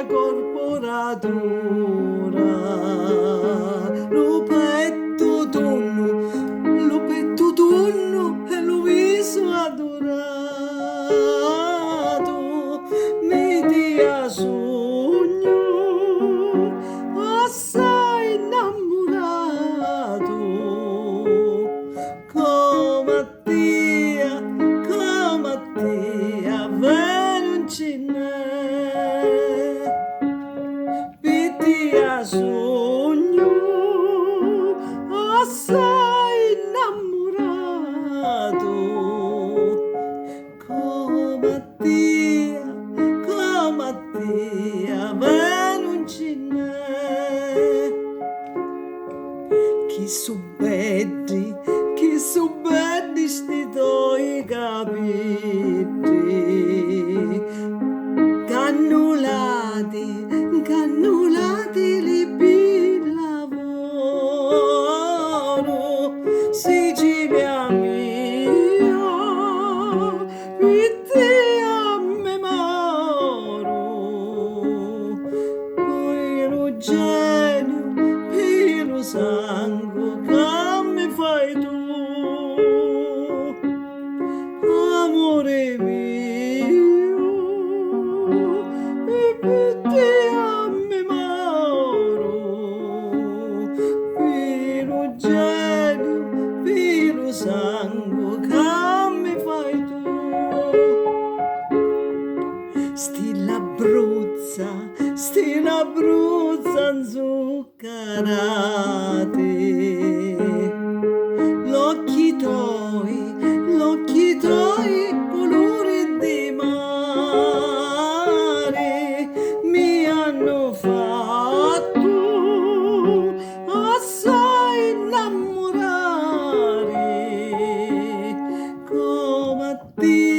corporatura, lo petto tonno e lo viso adorato, mi dia sogno, assai innamorato, come a te, non ce n'è, pitia sogno, assai innamorato, come a te, non ce n'è. Chi so belli sti tuoi capelli, cannulati li per lavoro, Sicilia mia, per te a me moro, poi lo genio, per lo sangue che mi fai tu, amore mio, e per te a me moro, per lo genio, per lo sangue che mi fai tu. Stilla bruzza inzuccherate, l'occhi tuoi colori di mare mi hanno fatto assai innamorare, come a te.